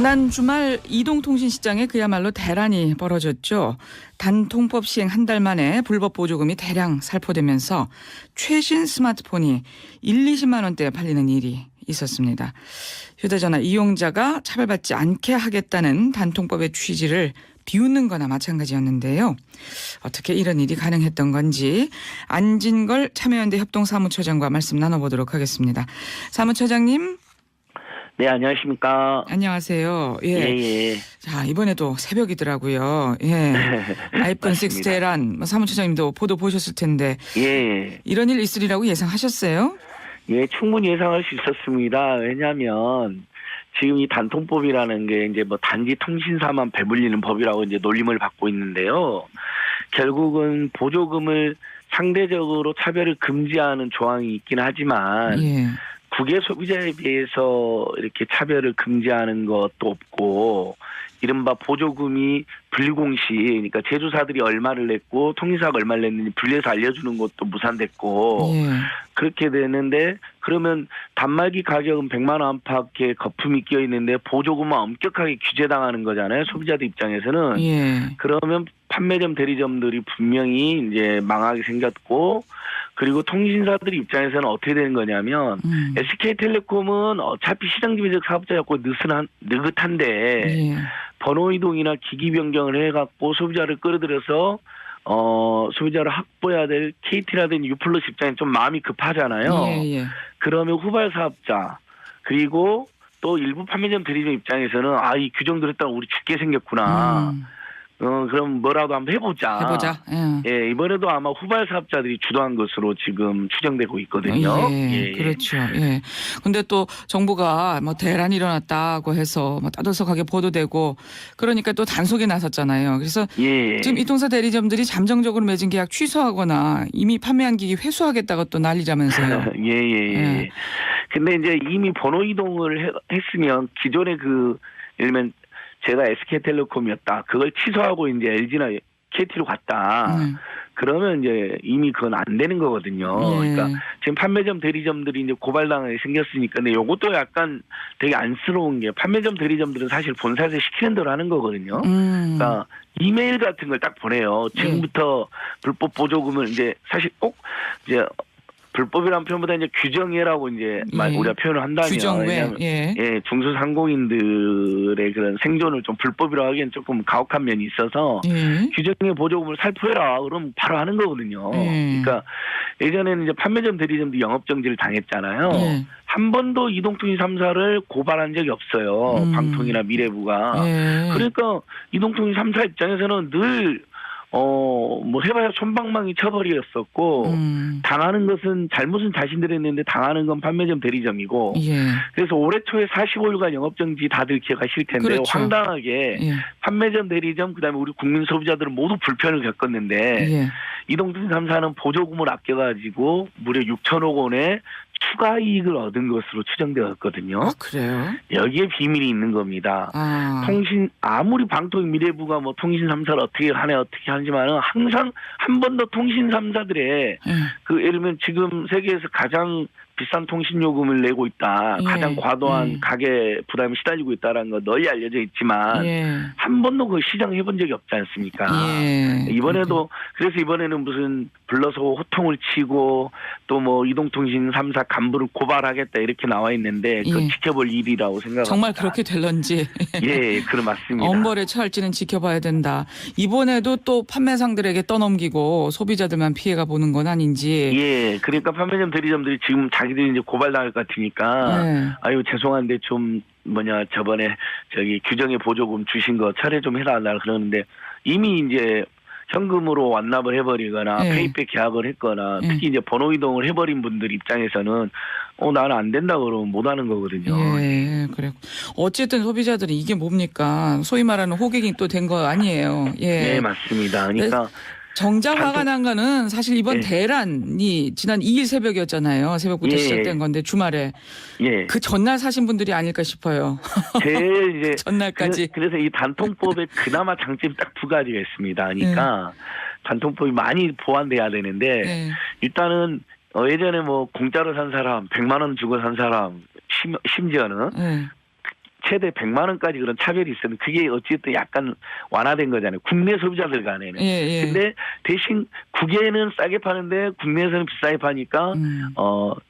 지난 주말 이동통신시장에 그야말로 대란이 벌어졌죠. 단통법 시행 한 달 만에 불법 보조금이 대량 살포되면서 최신 스마트폰이 20만 원대에 팔리는 일이 있었습니다. 휴대전화 이용자가 차별받지 않게 하겠다는 단통법의 취지를 비웃는 거나 마찬가지였는데요. 어떻게 이런 일이 가능했던 건지 안진걸 참여연대 협동사무처장과 말씀 나눠보도록 하겠습니다. 사무처장님. 네, 안녕하십니까. 안녕하세요. 예. 예. 자, 이번에도 새벽이더라고요. 예. 아이폰 6 대란, 사무처장님도 보도 보셨을 텐데. 예. 이런 일 있으리라고 예상하셨어요? 예, 충분히 예상할 수 있었습니다. 왜냐하면 지금 이 단통법이라는 게 이제 뭐 단지 통신사만 배불리는 법이라고 이제 놀림을 받고 있는데요. 결국은 보조금을 상대적으로 차별을 금지하는 조항이 있긴 하지만 예. 국외 소비자에 비해서 이렇게 차별을 금지하는 것도 없고 이른바 보조금이 불공시, 그러니까 제조사들이 얼마를 냈고 통신사가 얼마를 냈는지 분리해서 알려주는 것도 무산됐고 예. 그렇게 되는데 그러면 단말기 가격은 100만 원 안팎의 거품이 끼어 있는데 보조금은 엄격하게 규제당하는 거잖아요. 소비자들 입장에서는. 예. 그러면 판매점 대리점들이 분명히 이제 망하게 생겼고 그리고 통신사들 입장에서는 어떻게 되는 거냐면 SK텔레콤은 어차피 시장지배적 사업자였고 느긋한데 예. 번호 이동이나 기기 변경을 해갖고 소비자를 끌어들여서 소비자를 확보해야 될 KT라든지 유플러스 입장에 좀 마음이 급하잖아요. 예. 그러면 후발 사업자 그리고 또 일부 판매점 대리점 입장에서는 이 규정들 했다가 우리 죽게 생겼구나. 그럼 뭐라도 한번 해보자. 예, 이번에도 아마 후발 사업자들이 주도한 것으로 지금 추정되고 있거든요. 예. 그렇죠. 예. 근데 또 정부가 뭐 대란이 일어났다고 해서 뭐 따들썩하게 보도되고 그러니까 또 단속에 나섰잖아요. 그래서 지금 이통사 대리점들이 잠정적으로 맺은 계약 취소하거나 이미 판매한 기기 회수하겠다고 또 난리라면서요. 예. 근데 이제 이미 번호 이동을 했으면 기존의 예를 들면 제가 SK텔레콤이었다. 그걸 취소하고 이제 LG나 KT로 갔다. 그러면 이제 이미 그건 안 되는 거거든요. 그러니까 지금 판매점 대리점들이 이제 고발당하게 생겼으니까. 근데 요것도 약간 되게 안쓰러운 게 판매점 대리점들은 사실 본사에서 시키는 대로 하는 거거든요. 그러니까 이메일 같은 걸 딱 보내요. 지금부터 불법 보조금을 이제 사실 꼭 이제 불법이라는 표현보다 이제 규정이라고 이제 우리가 표현을 한다면 규정외. 중소상공인들의 그런 생존을 좀 불법이라고 하기엔 조금 가혹한 면이 있어서 규정의 보조금을 살포해라 그러면 바로 하는 거거든요. 그러니까 예전에는 이제 판매점 대리점도 영업정지를 당했잖아요. 한 번도 이동통신 3사를 고발한 적이 없어요. 방통이나 미래부가. 그러니까 이동통신 3사 입장에서는 늘 뭐 해봐야 솜방망이 처벌이었었고 당하는 것은 잘못은 자신들이 했는데 당하는 건 판매점 대리점이고 그래서 올해 초에 45일간 영업정지 다들 기억하실 텐데 그렇죠. 황당하게 판매점 대리점 그다음에 우리 국민 소비자들은 모두 불편을 겪었는데 이동통신 3사는 보조금을 아껴가지고 무려 6천억 원의 추가 이익을 얻은 것으로 추정되었거든요. 그래요? 여기에 비밀이 있는 겁니다. 아무리 방통 미래부가 뭐 통신 3사를 어떻게 하지만은 항상 한 번 더 통신 3사들의 예를 들면 지금 세계에서 가장 비싼 통신 요금을 내고 있다. 가장 과도한 가계 부담이 시달리고 있다는 거 널리 알려져 있지만 한 번도 그 시장 해본 적이 없지 않습니까? 이번에도 그래서 이번에는 무슨 불러서 호통을 치고 또 뭐 이동통신 3사 간부를 고발하겠다 이렇게 나와 있는데 그건 지켜볼 일이라고 생각합니다. 정말 그렇게 될런지. 그럼 맞습니다. 엄벌에 처할지는 지켜봐야 된다. 이번에도 또 판매상들에게 떠넘기고 소비자들만 피해가 보는 건 아닌지. 그러니까 판매점 대리점들이 지금 자기들이 이제 고발당할 것 같으니까 아유 죄송한데 좀 저번에 규정의 보조금 주신 거 철회 좀 해달라 그러는데 이미 이제 현금으로 완납을 해버리거나 페이백 계약을 했거나 특히 이제 번호 이동을 해버린 분들 입장에서는 나는 안 된다 그러면 못 하는 거거든요. 그래요. 어쨌든 소비자들이 이게 뭡니까? 소위 말하는 호객이 또 된 거 아니에요. 맞습니다. 그러니까 정작 화가 난 거는 사실 이번 대란이 지난 2일 새벽이었잖아요. 새벽부터 시작된 건데 주말에. 그 전날 사신 분들이 아닐까 싶어요. 이제 전날까지. 그래서 이 단통법에 그나마 장점이 딱 두 가지가 있습니다. 그러니까 단통법이 많이 보완돼야 되는데 일단은 예전에 뭐 공짜로 산 사람, 100만 원 주고 산 사람, 심지어는 최대 100만 원까지 그런 차별이 있었는데 그게 어쨌든 약간 완화된 거잖아요. 국내 소비자들 간에는. 예. 근데 대신 국외에는 싸게 파는데 국내에서는 비싸게 파니까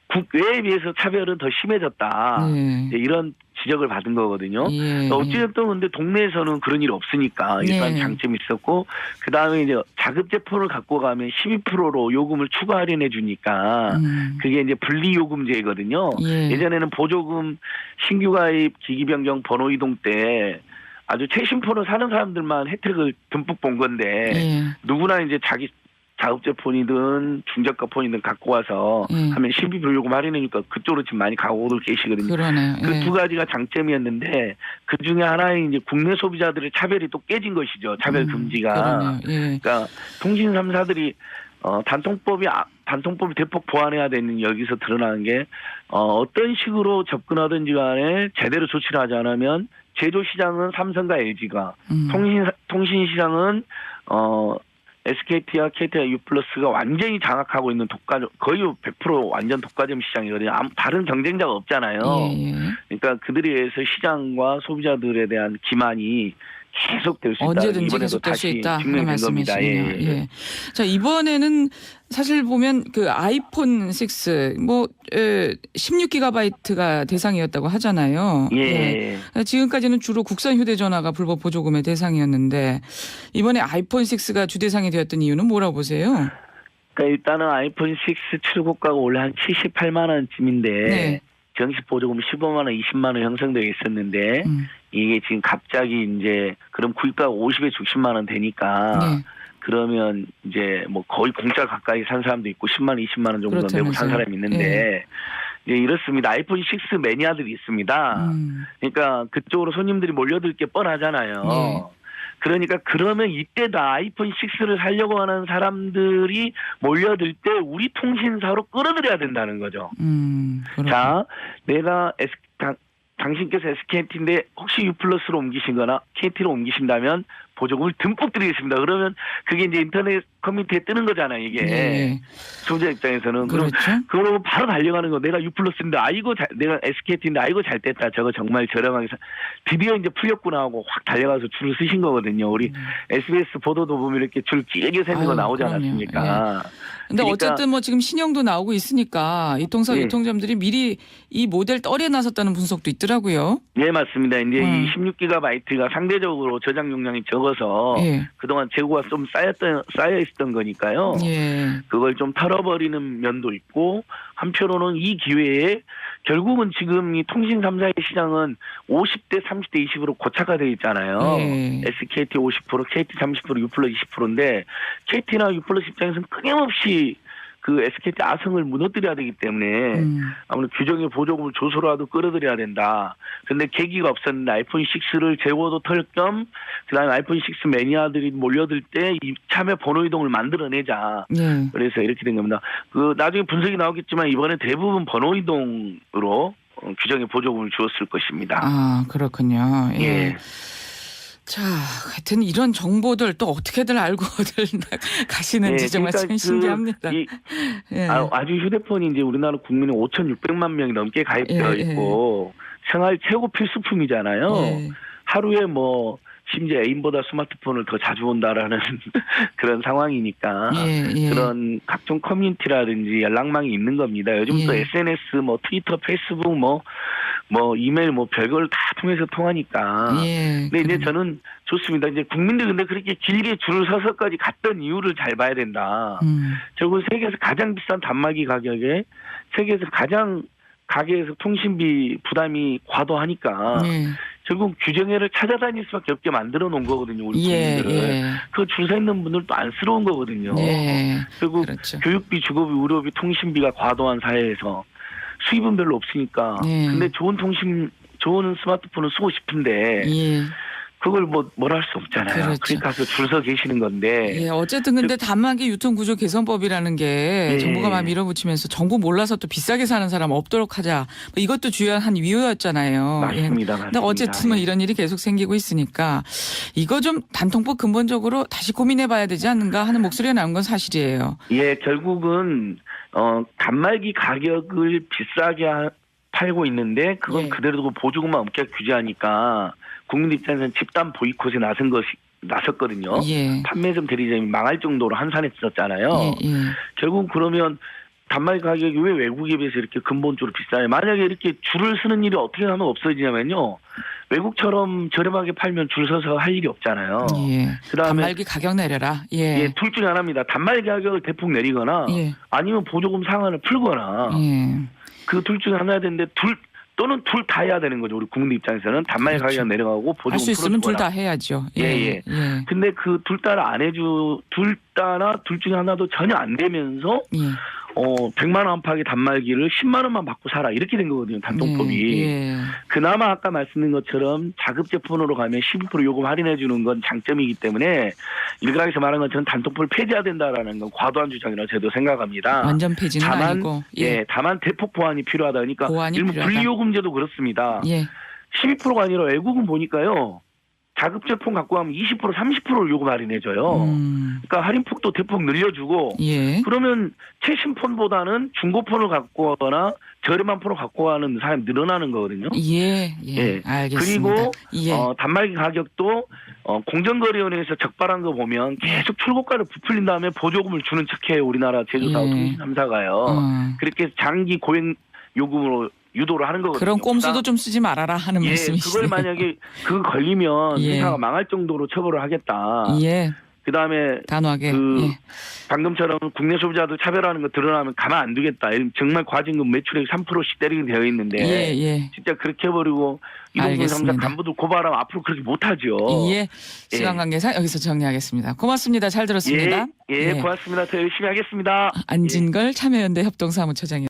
국외에 비해서 차별은 더 심해졌다. 예. 이런 지적을 받은 거거든요. 예. 어찌됐든 근데 동네에서는 그런 일 없으니까 일단 예. 장점이 있었고 그다음에 이제 자급 제품을 갖고 가면 12%로 요금을 추가 할인해 주니까 그게 이제 분리 요금제거든요. 예. 예전에는 보조금 신규 가입 기기 변경 번호 이동 때 아주 최신 폰을 사는 사람들만 혜택을 듬뿍 본 건데 예. 누구나 이제 자기 자급제 폰이든 중저가 폰이든 갖고 와서 하면 12% 요금 할인하니까 그쪽으로 지금 많이 가고들 계시거든요. 그러네요. 그 두 가지가 장점이었는데 그 중에 하나는 이제 국내 소비자들의 차별이 또 깨진 것이죠. 차별 금지가. 예. 그러니까 통신 3사들이 단통법이 대폭 보완해야 되는 여기서 드러나는 게 어떤 식으로 접근하든지 간에 제대로 조치를 하지 않으면 제조 시장은 삼성과 LG가 통신 시장은 SKT와 KT와 U+가 완전히 장악하고 있는 거의 100% 완전 독과점 시장이거든요. 다른 경쟁자가 없잖아요. 예. 그러니까 그들에 의해서 시장과 소비자들에 대한 기만이 계속될 수 있다. 언제든지 이번에도 계속될 수 다시 있다. 증명된 겁니다. 예. 자, 이번에는 사실 보면 그 아이폰 6 16GB가 대상이었다고 하잖아요. 예. 지금까지는 주로 국산 휴대전화가 불법 보조금의 대상이었는데 이번에 아이폰 6가 주대상이 되었던 이유는 뭐라고 보세요? 그러니까 일단은 아이폰 6 출고가가 원래 한 78만 원쯤인데 네. 정식 보조금 15만 원, 20만 원 형성되어 있었는데 이게 지금 갑자기 이제 그럼 구입가가 50에 60만 원 되니까 네. 그러면 이제 뭐 거의 공짜 가까이 산 사람도 있고 10만 원, 20만 원 정도 그렇다면서요. 내고 산 사람이 있는데 이제 이렇습니다. 아이폰 6 매니아들이 있습니다. 그러니까 그쪽으로 손님들이 몰려들 게 뻔하잖아요. 네. 그러니까 그러면 이때다 아이폰 6를 사려고 하는 사람들이 몰려들 때 우리 통신사로 끌어들여야 된다는 거죠. 자, 내가 당신께서 SKT인데 혹시 U+로 옮기신거나 KT로 옮기신다면 보조금을 듬뿍 드리겠습니다. 그러면 그게 이제 인터넷 커뮤니티에 뜨는 거잖아요, 이게. 예. 소비자 입장에서는. 그렇죠. 그러고 바로 달려가는 거. 내가 U+인데 내가 SKT인데 아이고 잘 됐다. 저거 정말 저렴하게 드디어 이제 풀렸구나 하고 확 달려가서 줄을 쓰신 거거든요. 우리 SBS 보도도 보면 이렇게 줄 길게 세는 거 나오지 그럼요. 않았습니까? 근데 그러니까 어쨌든 뭐 지금 신형도 나오고 있으니까 이통사 유통점들이 미리 이 모델 떨에 나섰다는 분석도 있더라고요. 네, 맞습니다. 이제 이 16GB가 상대적으로 저장 용량이 적어서 그동안 재고가 좀 쌓여 있었던 거니까요. 그걸 좀 털어버리는 면도 있고 한편으로는 이 기회에 결국은 지금 이 통신 3사의 시장은 50대 30대 20으로 고착화되어 있잖아요. SKT 50%, KT 30%, U+ 20%인데 KT나 U+ 입장에서는 끊임없이 그 SKT 아성을 무너뜨려야 되기 때문에 아무래도 규정의 보조금을 줘서라도 끌어들여야 된다. 그런데 계기가 없었는데 아이폰 6를 재고도 털 겸 그다음에 아이폰 6 매니아들이 몰려들 때 이 참여 번호 이동을 만들어내자. 그래서 이렇게 된 겁니다. 그 나중에 분석이 나오겠지만 이번에 대부분 번호 이동으로 규정의 보조금을 주었을 것입니다. 아, 그렇군요. 예. 자, 하여튼 이런 정보들 또 어떻게들 알고들 가시는지 정말 그러니까 참 신기합니다. 아주 휴대폰이 이제 우리나라 국민이 5,600만 명이 넘게 가입되어 있고 생활 최고 필수품이잖아요. 하루에 뭐 심지어 애인보다 스마트폰을 더 자주 본다라는 그런 상황이니까 그런 각종 커뮤니티라든지 연락망이 있는 겁니다. 요즘 또 SNS, 뭐 트위터, 페이스북, 뭐 이메일, 뭐 별걸 다 통해서 통하니까. 근데 이제 저는 좋습니다. 이제 국민들 근데 그렇게 길게 줄을 서서까지 갔던 이유를 잘 봐야 된다. 결국 세계에서 가장 비싼 단말기 가격에 세계에서 가장 가게에서 통신비 부담이 과도하니까 결국 규정회를 찾아다닐 수밖에 없게 만들어 놓은 거거든요. 우리 국민들은. 그 줄 서 있는 분들도 안쓰러운 거거든요. 결국 교육비, 주거비, 의료비, 통신비가 과도한 사회에서 수입은 별로 없으니까. 근데 좋은 스마트폰을 쓰고 싶은데 그걸 뭘 할 수 없잖아요. 그러니까 줄 서 계시는 건데. 어쨌든 근데 단말기 유통구조 개선법이라는 게 정부가 막 밀어붙이면서 정보 몰라서 또 비싸게 사는 사람 없도록 하자. 이것도 주요한 한 이유였잖아요. 맞습니다. 근데 어쨌든 뭐 이런 일이 계속 생기고 있으니까 이거 좀 단통법 근본적으로 다시 고민해 봐야 되지 않는가 하는 목소리가 나온 건 사실이에요. 결국은 단말기 가격을 비싸게 팔고 있는데 그건 예. 그대로 두고 보조금만 엄격 규제하니까 국민 입장에서는 집단 보이콧에 나섰거든요. 예. 판매점 대리점이 망할 정도로 한산했었잖아요. 예. 예. 결국 그러면 단말기 가격이 왜 외국에 비해서 이렇게 근본적으로 비싸요? 만약에 이렇게 줄을 서는 일이 어떻게 하면 없어지냐면요. 외국처럼 저렴하게 팔면 줄 서서 할 일이 없잖아요. 예. 그다음에 단말기 가격 내려라. 예. 예, 둘 중에 하나입니다. 단말기 가격을 대폭 내리거나 예. 아니면 보조금 상한을 풀거나 예. 그 둘 중에 하나야 되는데 또는 둘 다 해야 되는 거죠. 우리 국민 입장에서는 단말기 그렇죠. 가격 내려가고 보조금 할 수 있으면 둘 풀어주거나. 다 해야죠. 예. 예. 근데 그 둘 다를 안 둘 다나 둘 중에 하나도 전혀 안 되면서 예. 100만 원 안팎의 단말기를 10만 원만 받고 사라 이렇게 된 거거든요. 단통법이. 예. 그나마 아까 말씀드린 것처럼 자급제품으로 가면 12% 요금 할인해 주는 건 장점이기 때문에 일각에서 말하는 것처럼 단통법을 폐지해야 된다라는 건 과도한 주장이라고 저도 생각합니다. 완전 폐지는 다만, 아니고. 예, 다만 대폭 보완이 필요하다. 그러니까 보완이 일부 필요하다. 분리요금제도 그렇습니다. 예. 12%가 아니라 외국은 보니까요. 자급제품 갖고 가면 20% 30%를 요금 할인해줘요. 그러니까 할인폭도 대폭 늘려주고 예. 그러면 최신 폰보다는 중고폰을 갖고 가거나 저렴한 폰을 갖고 가는 사람이 늘어나는 거거든요. 예. 예. 알겠습니다. 그리고 예. 단말기 가격도 공정거래위원회에서 적발한 거 보면 계속 출고가를 부풀린 다음에 보조금을 주는 척해요. 우리나라 제조사하고 예. 통신 3사가요. 그렇게 장기 고액 요금으로 유도를 하는 거거든요. 그런 꼼수도 좀 쓰지 말아라 하는 예, 말씀이시네요. 그걸 만약에 그거 걸리면 예. 회사가 망할 정도로 처벌을 하겠다. 예. 그다음에 단호하게. 그 예. 방금처럼 국내 소비자들 차별하는 거 드러나면 가만 안 두겠다. 정말 과징금 매출액 3%씩 때리게 되어 있는데 예. 진짜 그렇게 해버리고 이동경 상사 알겠습니다. 간부들 고발하면 앞으로 그렇게 못하죠. 예. 시간 관계상 여기서 정리하겠습니다. 고맙습니다. 잘 들었습니다. 예, 고맙습니다. 더 열심히 하겠습니다. 안진걸 참여연대 협동사무처장이었습니다.